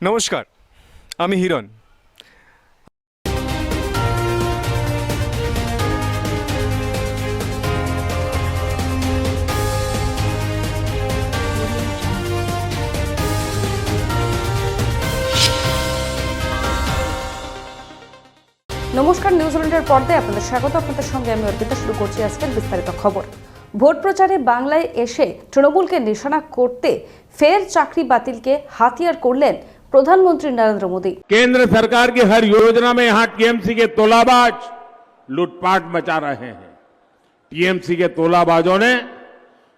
নমস্কার, আমি হিরণ। নমস্কার, নিউজিল্যান্ডের পর্দায় আপনাদের স্বাগত। আপনাদের সঙ্গে আমি অর্পিতা। শুরু করছি আজকের বিস্তারিত খবর। ভোট প্রচারে বাংলায় এসে তৃণমূলকে নিশানা করতে ফের চাকরি বাতিলকে হাতিয়ার করলেন प्रधानमंत्री नरेंद्र मोदी। केंद्र सरकार की हर योजना में यहां टीएमसी के तोलाबाज लूटपाट मचा रहे हैं। टीएमसी के तोलाबाजों ने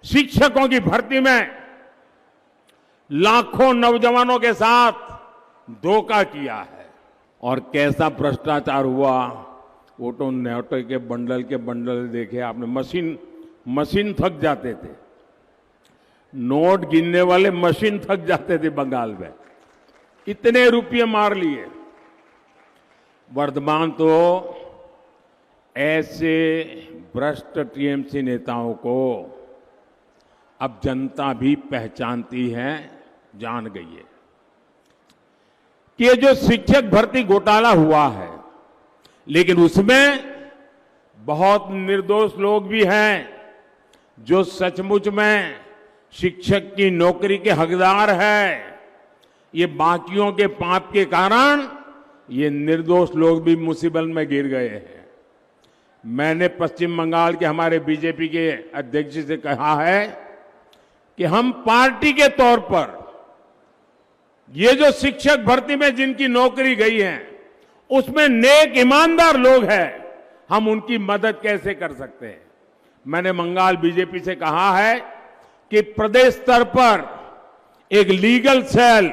शिक्षकों की भर्ती में लाखों नौजवानों के साथ धोखा किया है और कैसा भ्रष्टाचार हुआ वो तो नोटों के बंडल देखे आपने। मशीन थक जाते थे, नोट गिनने वाले मशीन थक जाते थे बंगाल में, इतने रुपये मार लिए। वर्तमान तो ऐसे भ्रष्ट टीएमसी नेताओं को अब जनता भी पहचानती है, जान गई है कि ये जो शिक्षक भर्ती घोटाला हुआ है, लेकिन उसमें बहुत निर्दोष लोग भी हैं जो सचमुच में शिक्षक की नौकरी के हकदार है। ये बाकियों के पाप के कारण ये निर्दोष लोग भी मुसीबत में गिर गए हैं। मैंने पश्चिम बंगाल के हमारे बीजेपी के अध्यक्ष से कहा है कि हम पार्टी के तौर पर ये जो शिक्षक भर्ती में जिनकी नौकरी गई है उसमें नेक ईमानदार लोग हैं, हम उनकी मदद कैसे कर सकते हैं। मैंने बंगाल बीजेपी से कहा है कि प्रदेश स्तर पर एक लीगल सेल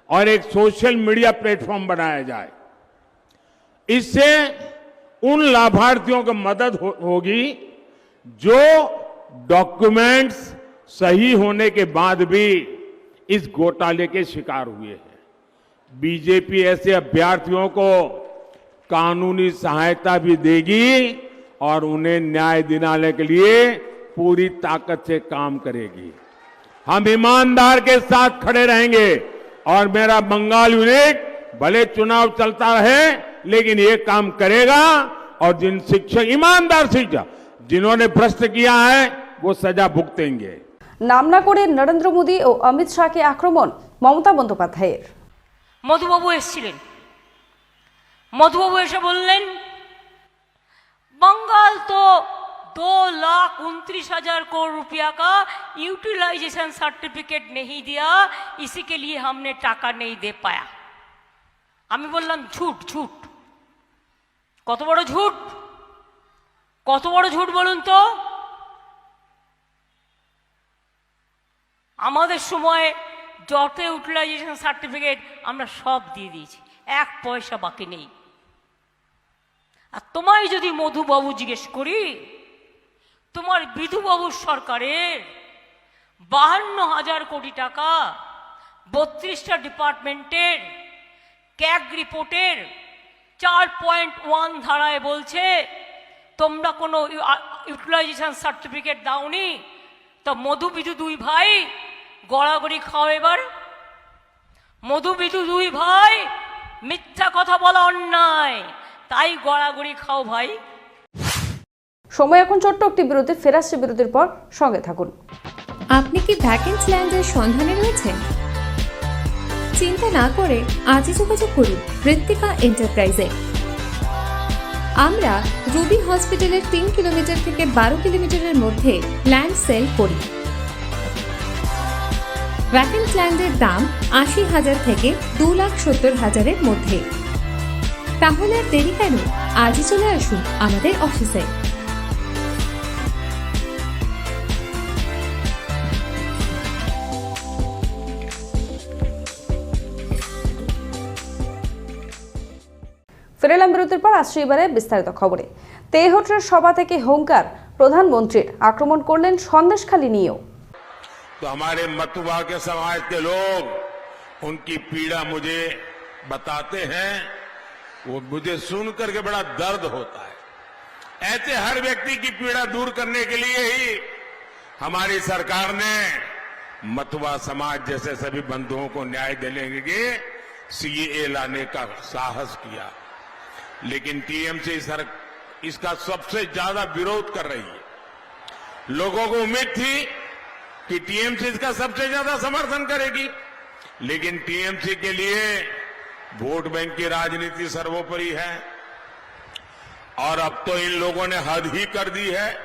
और एक सोशल मीडिया प्लेटफॉर्म बनाया जाए। इससे उन लाभार्थियों को मदद होगी जो डॉक्यूमेंट्स सही होने के बाद भी इस घोटाले के शिकार हुए हैं। बीजेपी ऐसे अभ्यर्थियों को कानूनी सहायता भी देगी और उन्हें न्याय दिलाने के लिए पूरी ताकत से काम करेगी। हम ईमानदार के साथ खड़े रहेंगे और मेरा बंगाल यूनिट भले चुनाव चलता रहे लेकिन ये काम करेगा और जिन शिक्षक ईमानदार शिक्षक जिन्होंने भ्रष्ट किया है वो सजा भुगतेंगे। नाम ना करे नरेंद्र मोदी और अमित शाह के आक्रमण ममता बंदोपाध्याय। মধুবাবু এসেছিলেন, মধুবাবু এসে বললেন बंगाल तो 2,29,000 करोड़ रुपया का यूटिलाइजेशन सर्टिफिकेट नहीं दिया, इसी के लिए हमने टाका नहीं दे पाया। আমি বললাম ঝুট ঝুট, কত বড় ঝুট, কত বড় ঝুট বলুন তো। আমাদের সময় যত ইউটিলাইজেশন সার্টিফিকেট আমরা সব দিয়ে দিয়েছি, এক পয়সা বাকি নেই। আর তোমায় যদি মধুবাবু জিজ্ঞেস করি, তোমার বিধুবাবুর সরকারের 52,000 কোটি টাকা 32টা ডিপার্টমেন্টের ক্যাগ রিপোর্টের 4.1 ধারায় বলছে তোমরা কোনো ইউটিলাইজেশন সার্টিফিকেট দাওনি, তা মধু বিধু দুই ভাই গড়াগড়ি খাও এবার। মধু বিধু দুই ভাই মিথ্যা কথা বলা অন্যায়, তাই গড়াগড়ি খাও ভাই। সময় এখন ছোট্ট একটি বিরতি, ফেরাসি বিরতির পর সঙ্গে থাকুন। আপনি কি ভ্যাকেন্সি ল্যান্ডের সন্ধানে রয়েছেন? চিন্তা না করে আজই যোগাযোগ করুন ঋত্বিকা এন্টারপ্রাইজে। আমরা রুবি হসপিটালের 3 কিলোমিটার থেকে 12 কিলোমিটারের মধ্যে ল্যান্ড সেল করি। ভ্যাকেন্সি ল্যান্ডের দাম 80,000 থেকে 2,70,000-এর মধ্যে। তাহলে আর দেরি কেন, আজই চলে আসুন আমাদের অফিসে। ফিরে এলাম বিরতির পর, আসছে এবারে বিস্তারিত খবরে। তেহট্টের সভা থেকে হুঙ্কার প্রধানমন্ত্রীর, আক্রমণ করলেন সন্দেশখালী নিয়েও। तो हमारे मतुआ के समाज के लोग उनकी पीड़ा मुझे बताते हैं, वो मुझे सुन करके बड़ा दर्द होता है। ऐसे हर व्यक्ति की पीड़ा दूर करने के लिए ही हमारी सरकार ने मतवा समाज जैसे सभी बंधुओं को न्याय देने के लिए सीएए लाने का साहस किया, लेकिन टीएमसी इसका सबसे ज्यादा विरोध कर रही है। लोगों को उम्मीद थी कि टीएमसी इसका सबसे ज्यादा समर्थन करेगी, लेकिन टीएमसी के लिए वोट बैंक की राजनीति सर्वोपरि है और अब तो इन लोगों ने हद ही कर दी है।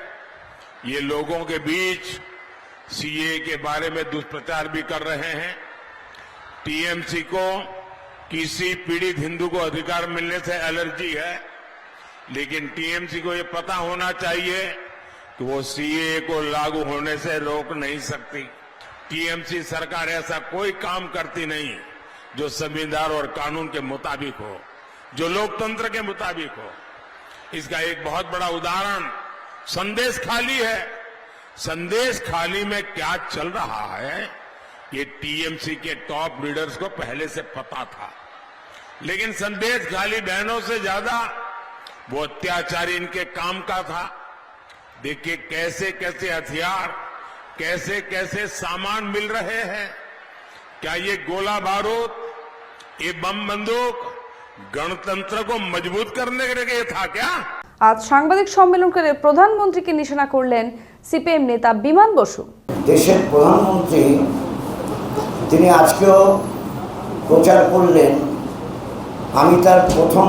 ये लोगों के बीच सीए के बारे में दुष्प्रचार भी कर रहे हैं। टीएमसी को किसी पीड़ित हिंदू को अधिकार मिलने से एलर्जी है, लेकिन टीएमसी को ये पता होना चाहिए कि वो सीए को लागू होने से रोक नहीं सकती। टीएमसी सरकार ऐसा कोई काम करती नहीं जो संविधान और कानून के मुताबिक हो, जो लोकतंत्र के मुताबिक हो। इसका एक बहुत बड़ा उदाहरण संदेश खाली है। संदेश खाली में क्या चल रहा है ये टीएमसी के टॉप लीडर्स को पहले से पता था, लेकिन संदेश खाली बहनों से ज्यादा वो अत्याचारी इनके काम का था। देखिए कैसे कैसे हथियार, कैसे कैसे सामान मिल रहे हैं। क्या ये गोला बारूद, ये बम बंदूक गणतंत्र को मजबूत करने के लिए था क्या? আজ সাংবাদিক সম্মেলন করে প্রধানমন্ত্রীকে নিশানা করলেন সিপিএম নেতা বিমান বসু। দেশের প্রধানমন্ত্রী তিনি আজকেও প্রচার করলেন, আমি তার প্রথম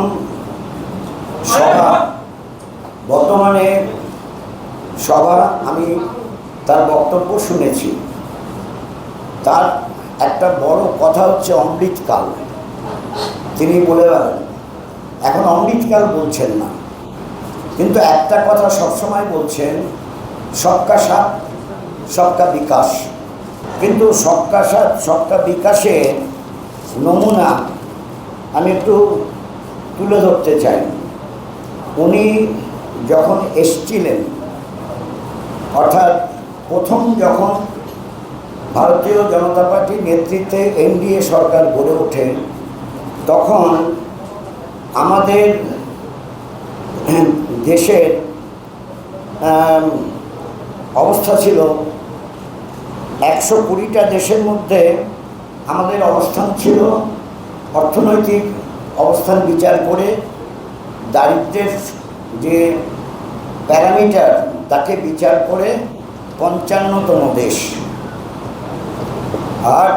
সভা বর্তমানে সভা আমি তার বক্তব্য শুনেছি। তার একটা বড় কথা হচ্ছে অমৃতকাল। তিনি বলে গেলেন এখন অমৃতকাল বলছেন না, কিন্তু একটা কথা সবসময় বলছেন, সবকা সাথ সবকা বিকাশ। কিন্তু সবকা সাথ সবকা বিকাশের নমুনা আমি একটু তুলে ধরতে চাই। উনি যখন এসেছিলেন, অর্থাৎ প্রথম যখন ভারতীয় জনতা পার্টির নেতৃত্বে এনডিএ সরকার গড়ে ওঠে, তখন আমাদের দেশের অবস্থা ছিল 120টা দেশের মধ্যে আমাদের অবস্থান ছিল, অর্থনৈতিক অবস্থান বিচার করে দারিদ্র্যের যে প্যারামিটার তাকে বিচার করে 55তম দেশ। আর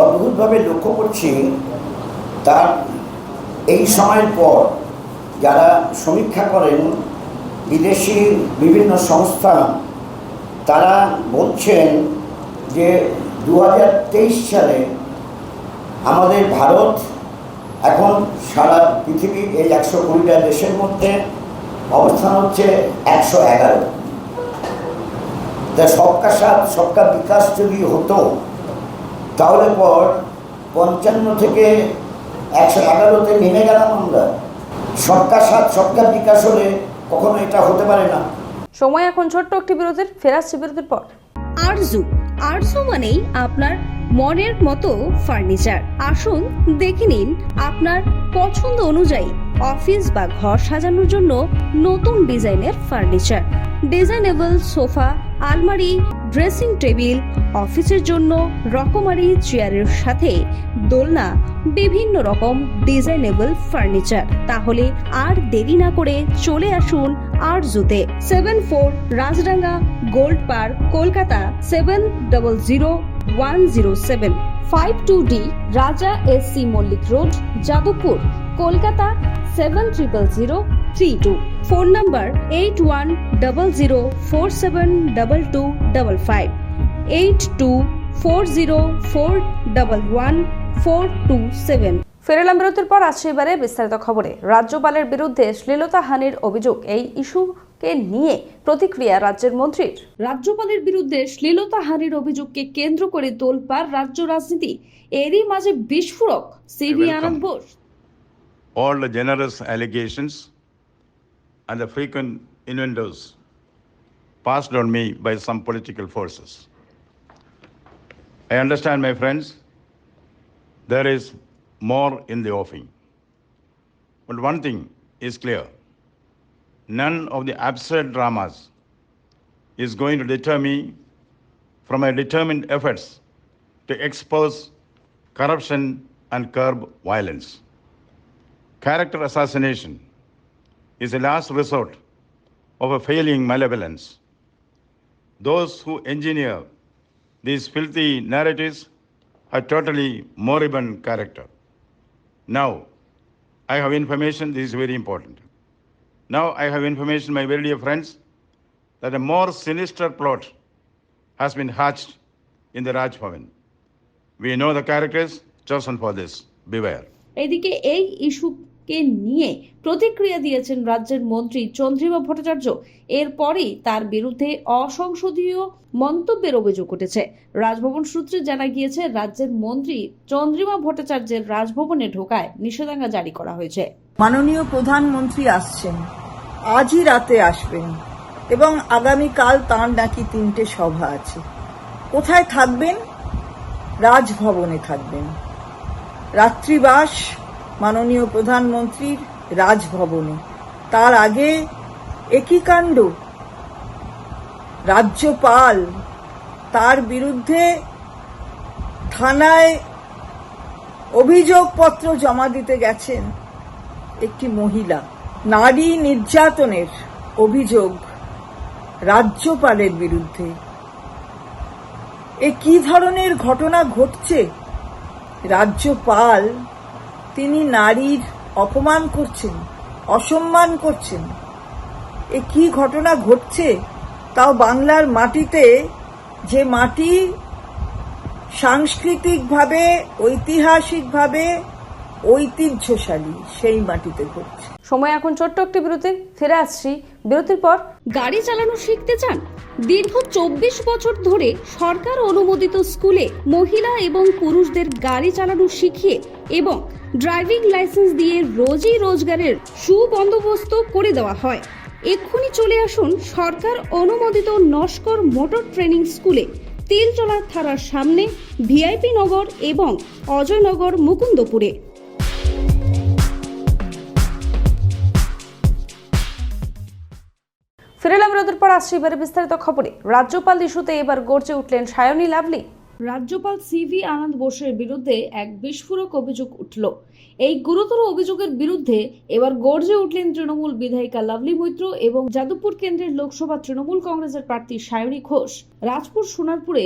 অদ্ভুতভাবে লক্ষ্য করছি তার এই সময়ের পর যারা সমীক্ষা করেন বিদেশি বিভিন্ন সংস্থা, তারা বলছেন যে 2023 সালে আমাদের ভারত এখন সারা পৃথিবীর এই 120টা দেশের মধ্যে অবস্থান হচ্ছে 111। তা সবকা সাথ সবকা বিকাশ যদি হতো তাহলে পর 55 থেকে 111তে নেমে গেলাম আমরা। সবকা সাথ সবকা বিকাশ হলে কখনো এটা হতে পারে না। সময় এখন ছোট্ট একটি বিরতির, ফেরা আসছে বিরতির পর। আরজু মানেই আপনার মনের মতো ফার্নিচার। আসুন দেখে নিন আপনার পছন্দ অনুযায়ী অফিস বা ঘর সাজানোর জন্য নতুন ডিজাইনের ফার্নিচার। ডিজাইনেবল সোফা, আলমারি, ড্রেসিং টেবিল, অফিসের জন্য রকমারি চেয়ারের সাথে দোলনা, বিভিন্ন রকম ডিজাইনেবল ফার্নিচার। তাহলে আর দেরি না করে চলে আসুন আরজুতে। 74 Rajdanga Gold Park, Kolkata 700107। 52D Raja S C Mallick Road, Jadavpur, Kolkata 700032। Phone number 8100472255, 8240411427। ফের এলাম বিরতির পর। আসছে এবারে বিস্তারিত খবরে। রাজ্যপালের বিরুদ্ধে শ্লীলতাহানির অভিযোগ, এই ইস্যুকে নিয়ে প্রতিক্রিয়া রাজ্যের মন্ত্রীর। রাজ্যপালের বিরুদ্ধে শ্লীলতাহানির অভিযোগকে কেন্দ্র করে তোলপাড় রাজ্য রাজনীতি। এরই মাঝে বিস্ফোরক C V Ananda Bose. All the generous allegations and the frequent innuendos passed on me by some political forces. I understand, my friends, there is more in the offing. But one thing is clear. None of the absurd dramas is going to deter me from our determined efforts to expose corruption and curb violence. Character assassination is a last resort of a failing malevolence. Those who engineer these filthy narratives are totally moribund character. Now, I have information, this is very important. Now I have information, my very dear friends, that a more sinister plot has been hatched in the Raj Bhavan. We know the characters chosen for this. Beware. এদিকে এই ইস্যুকে নিয়ে প্রতিক্রিয়া দিয়েছেন রাজ্যের মন্ত্রী চন্দ্রিমা ভট্টাচার্য। এরপরই তার বিরুদ্ধে অসংসদীয় মন্তব্যের অভিযোগ উঠেছে। রাজভবন সূত্রে জানা গিয়েছে, রাজ্যের মন্ত্রী চন্দ্রিমা ভট্টাচার্যের রাজভবনে ঢোকায় নিষেধাজ্ঞা জারি করা হয়েছে। মাননীয় প্রধানমন্ত্রী আসছেন, আজই রাতে আসবেন এবং আগামীকাল তাঁর নাকি 3টে সভা আছে। কোথায় থাকবেন? রাজভবনে থাকবেন। রাত্রিবাস মাননীয় প্রধানমন্ত্রীর রাজভবনে। তার আগে একই কাণ্ড, রাজ্যপাল তার বিরুদ্ধে থানায় অভিযোগপত্র জমা দিতে গেছেন। একটি মহিলা, নারী নির্যাতনের অভিযোগ রাজ্যপালের বিরুদ্ধে। এ কি ধরনের ঘটনা ঘটছে? রাজ্যপাল তিনি নারীর অপমান করছেন, অসম্মান করছেন। এ কি ঘটনা ঘটছে? তাও বাংলার মাটিতে, যে মাটি সাংস্কৃতিকভাবে, ঐতিহাসিকভাবে ঐতিহ্যশালী, সেই মাটিতে ঘটছে। সময় এখন ছোট্ট একটি বিরতি, ফিরে আসছি বিরতির পর। গাড়ি চালানো শিখতে চান? দীর্ঘ 24 বছর ধরে সরকার অনুমোদিত স্কুলে মহিলা এবং পুরুষদের গাড়ি চালানো শিখিয়ে এবং ড্রাইভিং লাইসেন্স দিয়ে রোজি রোজগারের সুবন্দোবস্ত করে দেওয়া হয়। এক্ষুনি চলে আসুন সরকার অনুমোদিত নস্কর মোটর ট্রেনিং স্কুলে, তিলচলার থানার সামনে, ভিআইপি নগর এবং অজয়নগর, মুকুন্দপুরে। ফিরেলাম বিরতির পর, আসছি এবারে বিস্তারিত খবরে। রাজ্যপাল ইস্যুতে এবার গর্জে উঠলেন সায়নী লাভলি। রাজ্যপাল সিভি আনন্দ বোসের বিরুদ্ধে এক বিস্ফোরক অভিযোগ উঠল। এই গুরুতর অভিযোগের বিরুদ্ধে এবার গর্জে উঠলেন তৃণমূল বিধায়িকা লাভলি মৈত্র এবং যাদবপুর কেন্দ্রের লোকসভা তৃণমূল কংগ্রেসের প্রার্থী সায়নী ঘোষ। রাজপুর সোনারপুরে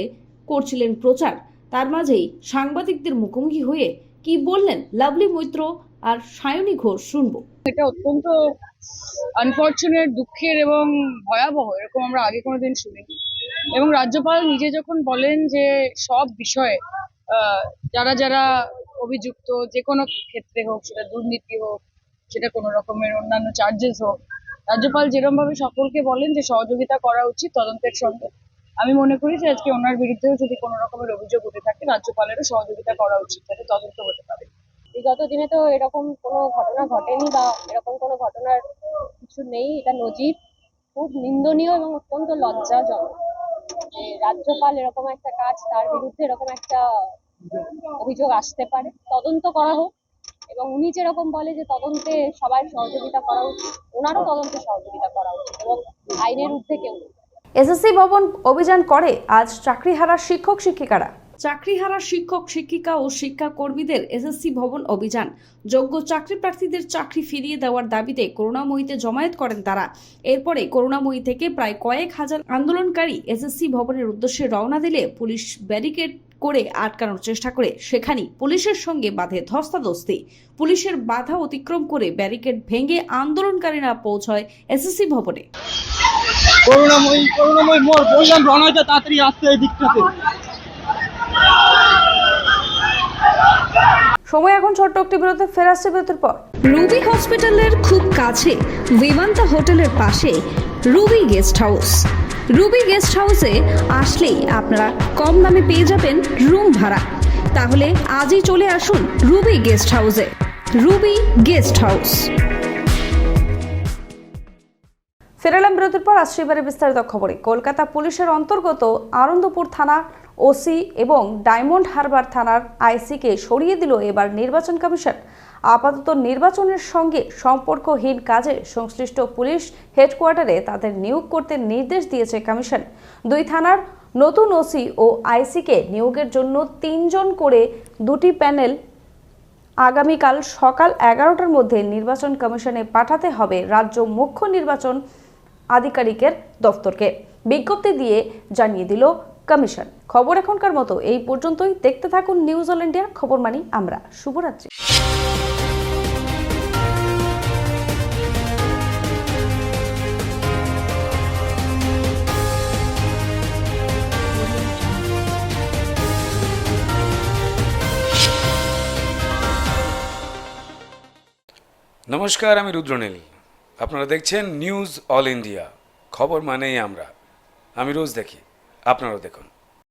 করছিলেন প্রচার, তার মাঝেই সাংবাদিকদের মুখোমুখি হয়ে কি বললেন লাভলি মৈত্র আর সায়নী ঘোষ, শুনবো। এটা অত্যন্ত আনফরচুনেট, দুঃখের এবং ভয়াবহ, এরকম আমরা আগে কোনোদিন শুনিনি। এবং রাজ্যপাল নিজে যখন বলেন যে সব বিষয়ে যারা যারা অভিযুক্ত, যে কোনো ক্ষেত্রে হোক, সেটা দুর্নীতি হোক, সেটা কোনো রকমের অন্যান্য চার্জেস হোক, রাজ্যপাল যেরকম ভাবে সকলকে বলেন যে সহযোগিতা করা উচিত তদন্তের সঙ্গে, আমি মনে করি যে আজকে ওনার বিরুদ্ধেও যদি কোনো রকমের অভিযোগ উঠে থাকে, রাজ্যপালেরও সহযোগিতা করা উচিত, যাতে তদন্ত হতে পারে। বিগত দিনে তো এরকম কোনো ঘটনা ঘটেনি বা এরকম কোনো ঘটনার কিছু নেই। এটা নজির, খুব নিন্দনীয় এবং অত্যন্ত লজ্জাজনক যে রাজ্যপাল এরকম একটা কাজ, তার বিরুদ্ধে এরকম একটা অভিযোগ আসতে পারে। তদন্ত করা হোক এবং উনি যেরকম বলে যে তদন্তে সবাই সহযোগিতা করা উচিত, ওনারও তদন্তে সহযোগিতা করা উচিত এবং আইনের ঊর্ধ্বে কেউ। এসএসসি ভবন অভিযান করে আজ চাকরিহারা শিক্ষক শিক্ষিকারা। চাকরিহারা শিক্ষক শিক্ষিকা ও শিক্ষাকর্মীদের এসএসসি ভবন অভিযান। যোগ্য চাকরি প্রার্থীদের চাকরি ফিরিয়ে দেওয়ার দাবিতে করুণাময়ীতে জমায়েত করেন তারা। এরপরে করুণাময়ী থেকে প্রায় কয়েক হাজার আন্দোলনকারী এসএসসি ভবনের উদ্দেশ্যে রওনা দিলে পুলিশ ব্যারিকেড করে আটকানোর চেষ্টা করে সেখানেই পুলিশের সঙ্গে বাধে ধস্তাধস্তি। পুলিশের বাধা অতিক্রম করে ব্যারিকেড ভেঙে আন্দোলনকারীরা পৌঁছয় এসএসসি ভবনে। করুণাময়ী মোর বললাম রণয়টা তাড়াতাড়ি আসতে এই দিকটাতে। সময় এখন ছোট্ট একটি বিরতি, ফেরা আসছে বিরতির পর। রুবি হসপিটালের খুব কাছে, বিমান্তা হোটেলের পাশে Ruby guest house. Ruby guest হাউসে আসলেই আপনারা কম দামে পেয়ে যাবেন রুম ভাড়া। তাহলে আজই চলে আসুন রুবি গেস্ট হাউসে। Ruby guest house. ফেরালাম বিরতির পর, আসছে এবারে বিস্তারিত খবরে। কলকাতা পুলিশের অন্তর্গত আনন্দপুর থানা ওসি এবং ডায়মন্ড হারবার থানার আইসিকে সরিয়ে দিল এবার নির্বাচন কমিশন। আপাতত নির্বাচনের সঙ্গে সম্পর্কহীন কাজে সংশ্লিষ্ট পুলিশ হেডকোয়ার্টারে তাদের নিয়োগ করতে নির্দেশ দিয়েছে কমিশন। দুই থানার নতুন ওসি ও আইসিকে নিয়োগের জন্য 3 জন করে 2টি প্যানেল আগামীকাল সকাল 11টার মধ্যে নির্বাচন কমিশনে পাঠাতে হবে রাজ্য মুখ্য নির্বাচন আধিকারিকের দফতরকে। বিজ্ঞপ্তি দিয়ে জানিয়ে দিল কমিশন। খবর এখনকার মতো এই পর্যন্তই। দেখতে থাকুন নিউজ অল ইন্ডিয়া, খবর মানি আমরা। শুভরাত্রি। নমস্কার, আমি রুদ্রনীল। আপনারা দেখছেন নিউজ অল ইন্ডিয়া, খবর মানেই আমরা। আমি রোজ দেখি, আপনারাও দেখুন।